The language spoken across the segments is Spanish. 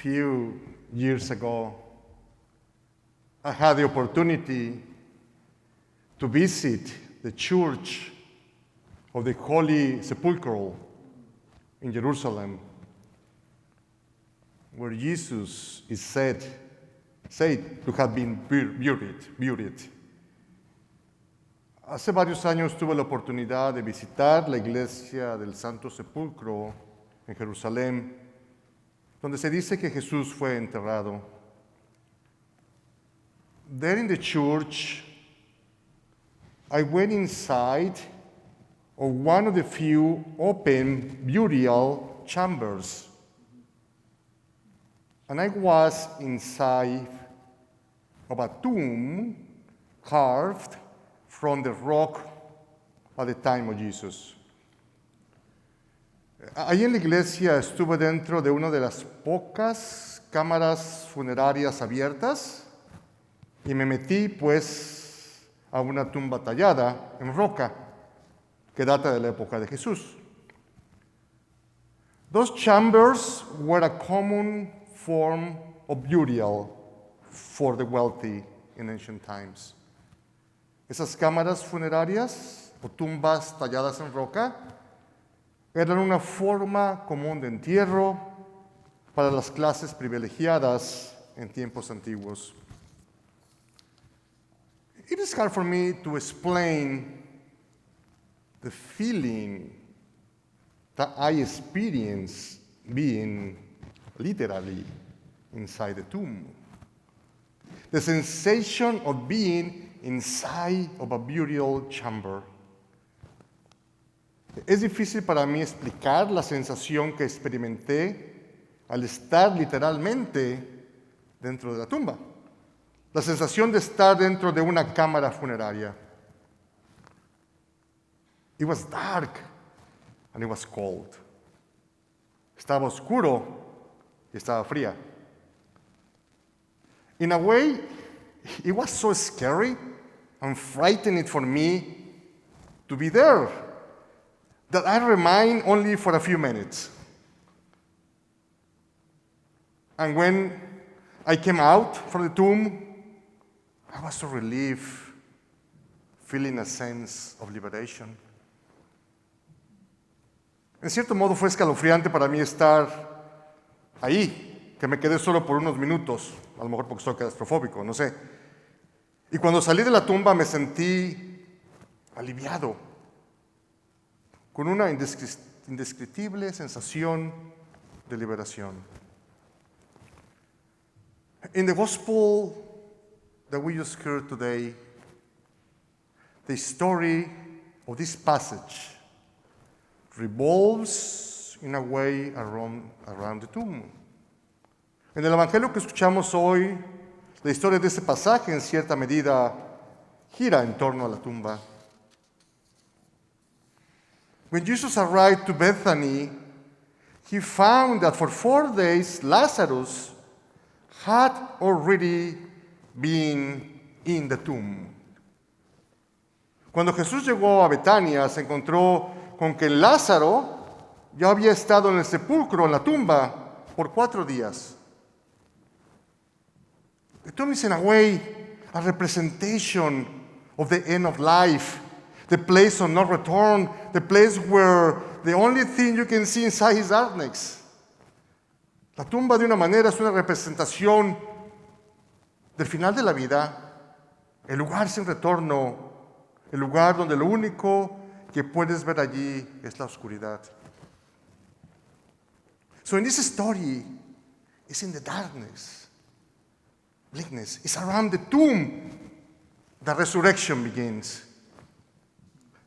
few years ago, I had the opportunity to visit the Church of the Holy Sepulchre in Jerusalem, where Jesus is said to have been buried. Hace varios años tuve la oportunidad de visitar la iglesia del Santo Sepulcro en Jerusalén, donde se dice que Jesús fue enterrado. There in the church, I went inside of one of the few open burial chambers, and I was inside of a tomb carved from the rock at the time of Jesus. Ahí en la iglesia estuve dentro de una de las pocas cámaras funerarias abiertas y me metí pues a una tumba tallada en roca que data de la época de Jesús. Those chambers were a common form of burial for the wealthy in ancient times. Esas cámaras funerarias o tumbas talladas en roca eran una forma común de entierro para las clases privilegiadas en tiempos antiguos. It is hard for me to explain the feeling that I experienced being literally inside the tomb. The sensation of being inside of a burial chamber. Es difícil para mí explicar la sensación que experimenté al estar literalmente dentro de la tumba. La sensación de estar dentro de una cámara funeraria. It was dark and it was cold. Estaba oscuro y estaba fría. In a way, it was so scary and frightening for me to be there that I remained only for a few minutes. And when I came out from the tomb, I was so relieved, feeling a sense of liberation. En cierto modo fue escalofriante para mí estar ahí, que me quedé solo por unos minutos, a lo mejor porque soy claustrofóbico, no sé. Y cuando salí de la tumba me sentí aliviado, con una indescriptible sensación de liberación. In the gospel that we just heard today, the story of this passage revolves in a way around the tomb. En el evangelio que escuchamos hoy, la historia de este pasaje en cierta medida gira en torno a la tumba. When Jesus arrived to Bethany, he found that for 4 days Lazarus had already been in the tomb. Cuando Jesús llegó a Betania, se encontró con que Lázaro ya había estado en el sepulcro, en la tumba, por 4 días. The tomb is in a way a representation of the end of life, the place of no return, the place where the only thing you can see inside is darkness. La tumba de una manera es una representación del final de la vida, el lugar sin retorno, el lugar donde lo único que puedes ver allí es la oscuridad. So in this story, it's in the darkness, bleakness. It's around the tomb that resurrection begins.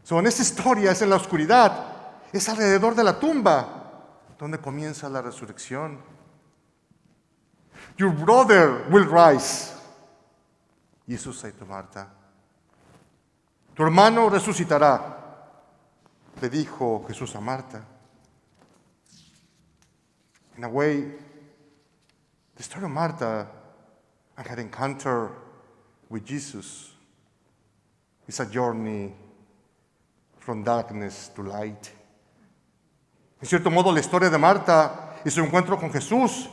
So en esta historia es en la oscuridad, es alrededor de la tumba donde comienza la resurrección. Your brother will rise, Jesus said to Martha. Tu hermano resucitará, le dijo Jesús a Marta. In a way, the story of Martha and her encounter with Jesus is a journey from darkness to light. En cierto modo, la historia de Marta y su encuentro con Jesús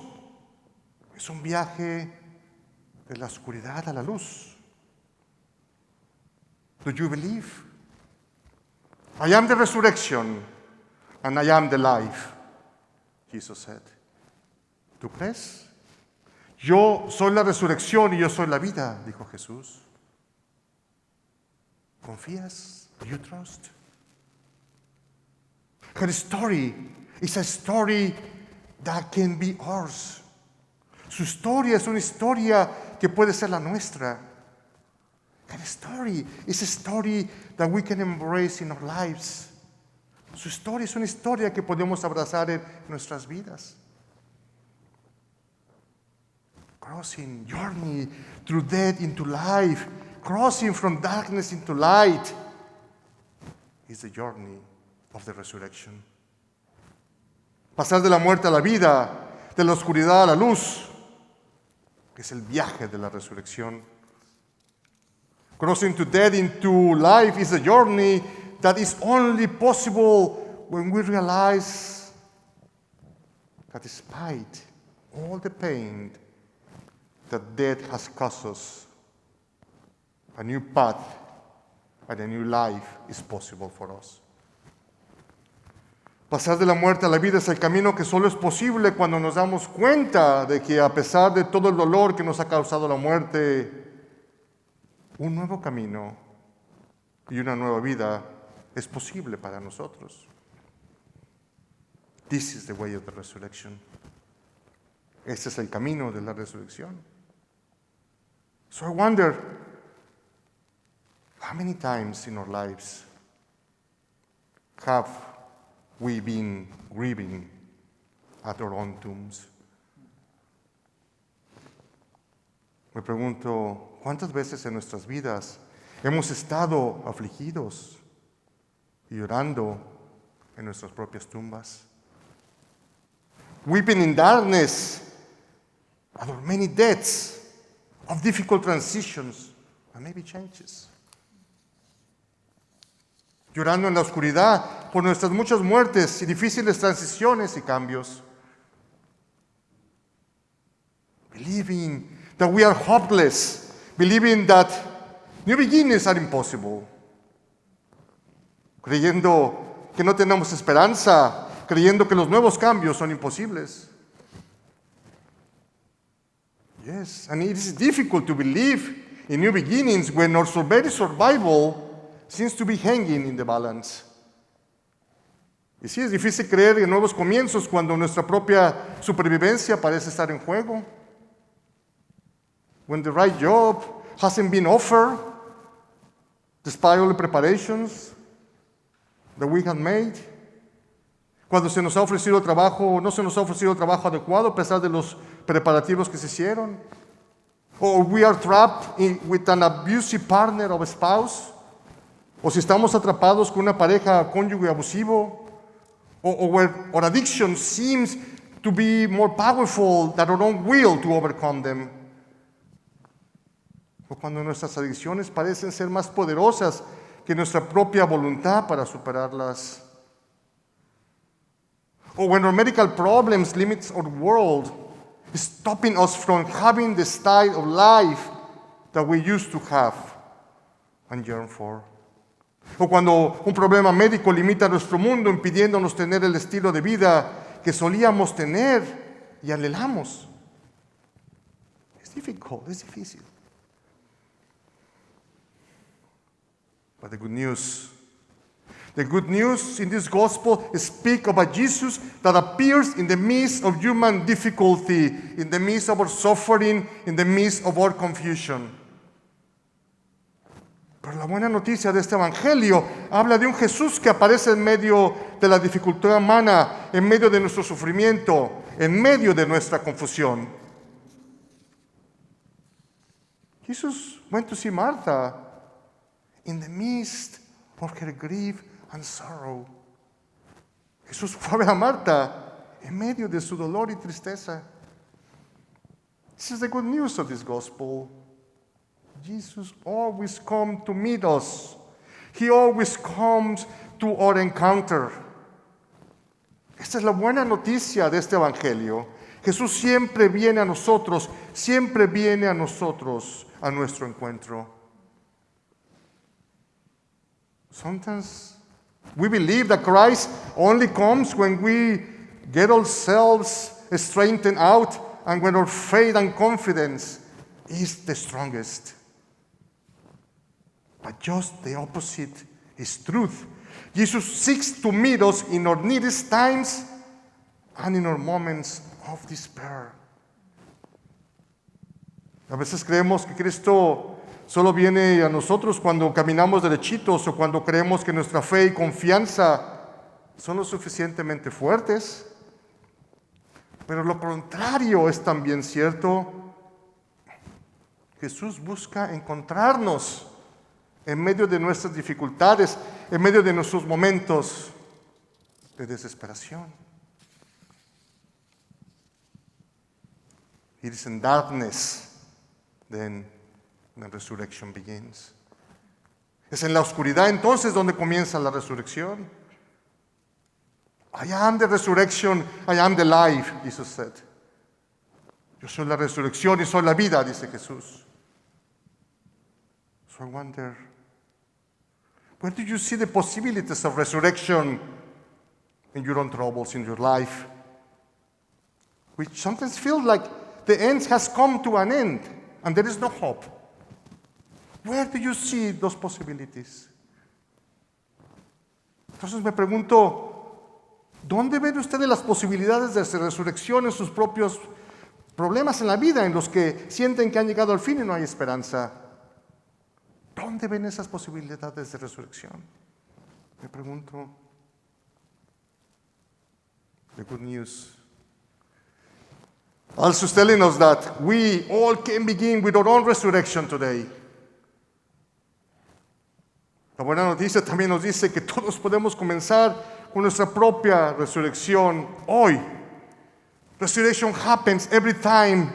Es un viaje de la oscuridad a la luz. Do you believe? I am the resurrection and I am the life, Jesus said. ¿Tú crees? Yo soy la resurrección y yo soy la vida, dijo Jesús. ¿Confías? Do you trust? Her story is a story that can be ours. Su historia es una historia que puede ser la nuestra. Her story is a story that we can embrace in our lives. Su historia es una historia que podemos abrazar en nuestras vidas. Crossing, journey through death into life, crossing from darkness into light is the journey of the resurrection. Pasar de la muerte a la vida, de la oscuridad a la luz, es el viaje de la resurrección. Crossing to death into life is a journey that is only possible when we realize that despite all the pain that death has caused us, a new path and a new life is possible for us. Pasar de la muerte a la vida es el camino que solo es posible cuando nos damos cuenta de que a pesar de todo el dolor que nos ha causado la muerte, un nuevo camino y una nueva vida es posible para nosotros. This is the way of the resurrection. Este es el camino de la resurrección. So I wonder, how many times in our lives have we been grieving at our own tombs? Me pregunto, ¿cuántas veces en nuestras vidas hemos estado afligidos y llorando en nuestras propias tumbas? Weeping in darkness at our many deaths of difficult transitions and maybe changes. Llorando en la oscuridad por nuestras muchas muertes y difíciles transiciones y cambios. Believing that we are hopeless, believing that new beginnings are impossible. Creyendo que no tenemos esperanza, creyendo que los nuevos cambios son imposibles. Yes, and it is difficult to believe in new beginnings when our very survival seems to be hanging in the balance. Y sí, es difícil creer en nuevos comienzos cuando nuestra propia supervivencia parece estar en juego. When the right job hasn't been offered, despite all the preparations that we have made. Cuando se nos ha ofrecido trabajo, no se nos ha ofrecido trabajo adecuado a pesar de los preparativos que se hicieron. Or we are trapped with an abusive partner or spouse. O si estamos atrapados con una pareja cónyuge abusivo. Or where our addiction seems to be more powerful than our own will to overcome them. O cuando nuestras adicciones parecen ser más poderosas que nuestra propia voluntad para superarlas. Or when our medical problems limit our world, stopping us from having the style of life that we used to have and yearn for. O cuando un problema médico limita nuestro mundo, impidiéndonos tener el estilo de vida que solíamos tener y anhelamos. Es difícil. But the good news in this gospel speaks of a Jesus that appears in the midst of human difficulty, in the midst of our suffering, in the midst of our confusion. Pero la buena noticia de este evangelio habla de un Jesús que aparece en medio de la dificultad humana, en medio de nuestro sufrimiento, en medio de nuestra confusión. Jesus went to see Martha in the midst of her grief and sorrow. Jesús fue a ver a Marta en medio de su dolor y tristeza. This is the good news of this gospel. Jesus always comes to meet us. He always comes to our encounter. Esta es la buena noticia de este evangelio. Jesús siempre viene a nosotros, siempre viene a nosotros a nuestro encuentro. Sometimes we believe that Christ only comes when we get ourselves straightened out and when our faith and confidence is the strongest. But just the opposite is truth. Jesus seeks to meet us in our neediest times and in our moments of despair. A veces creemos que Cristo solo viene a nosotros cuando caminamos derechitos o cuando creemos que nuestra fe y confianza son lo suficientemente fuertes. Pero lo contrario es también cierto. Jesús busca encontrarnos en medio de nuestras dificultades, en medio de nuestros momentos de desesperación. It is in darkness then the resurrection begins. Es en la oscuridad entonces donde comienza la resurrección. I am the resurrection, I am the life, Jesus said. Yo soy la resurrección y soy la vida, dice Jesús. So I wonder, where do you see the possibilities of resurrection in your own troubles, in your life? Which sometimes feel like the end has come to an end and there is no hope. Where do you see those possibilities? Entonces me pregunto, ¿dónde ven ustedes las posibilidades de resurrección en sus propios problemas en la vida, en los que sienten que han llegado al fin y no hay esperanza? ¿Dónde ven esas posibilidades de resurrección? Me pregunto. The good news also is telling us that we all can begin with our own resurrection today. La buena noticia también nos dice que todos podemos comenzar con nuestra propia resurrección hoy. Resurrection happens every time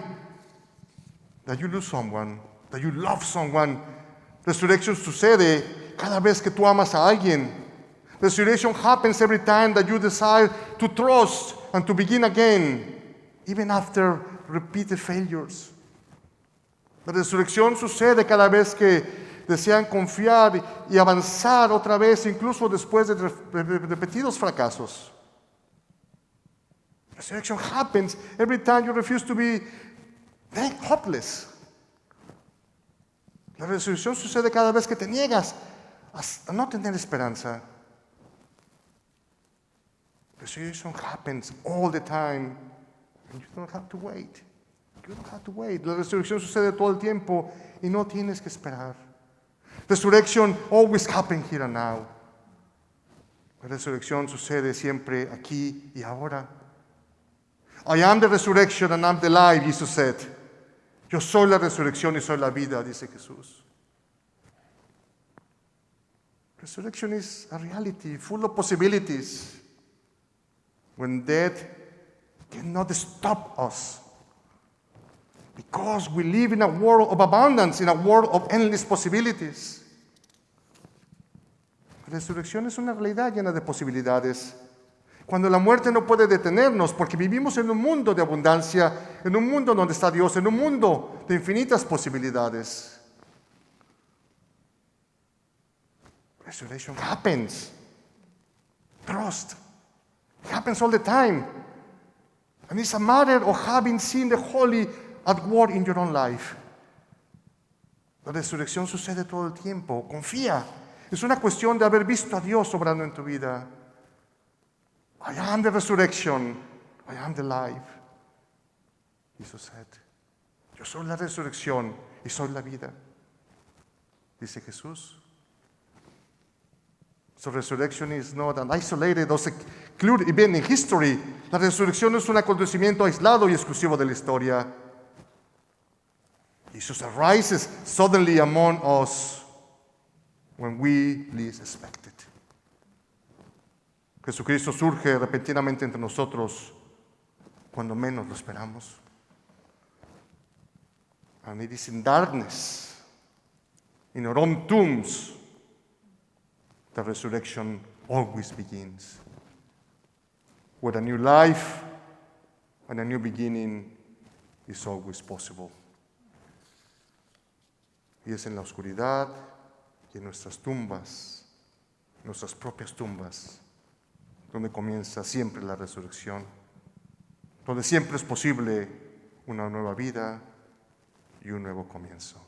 that you lose someone, that you love someone. Resurrection sucede cada vez que tú amas a alguien. Resurrection happens every time that you decide to trust and to begin again, even after repeated failures. La resurrección sucede cada vez que desean confiar y avanzar otra vez, incluso después de repetidos fracasos. Resurrection happens every time you refuse to be hopeless. La resurrección sucede cada vez que te niegas a no tener esperanza. Resurrection happens all the time, and you don't have to wait. You don't have to wait. La resurrección sucede todo el tiempo y no tienes que esperar. Resurrection always happens here and now. La resurrección sucede siempre aquí y ahora. I am the resurrection and I'm the life, Jesus said. Yo soy la resurrección y soy la vida, dice Jesús. Resurrection is a reality full of possibilities. When death cannot stop us. Because we live in a world of abundance, in a world of endless possibilities. La resurrección es una realidad llena de posibilidades. Cuando la muerte no puede detenernos, porque vivimos en un mundo de abundancia, en un mundo donde está Dios, en un mundo de infinitas posibilidades. Resurrection happens. Trust. It happens all the time. And it's a matter of having seen the Holy at work in your own life. La resurrección sucede todo el tiempo. Confía. Es una cuestión de haber visto a Dios obrando en tu vida. I am the resurrection. I am the life. Jesus said. Yo soy la resurrección y soy la vida. Dice Jesús. So resurrection is not an isolated or secluded event in history. La resurrección no es un acontecimiento aislado y exclusivo de la historia. Jesus arises suddenly among us when we least expect it. Jesucristo surge repentinamente entre nosotros cuando menos lo esperamos. And it is in darkness, in our own tombs, the resurrection always begins. Where a new life and a new beginning is always possible. Y es en la oscuridad y en nuestras tumbas, nuestras propias tumbas, donde comienza siempre la resurrección, donde siempre es posible una nueva vida y un nuevo comienzo.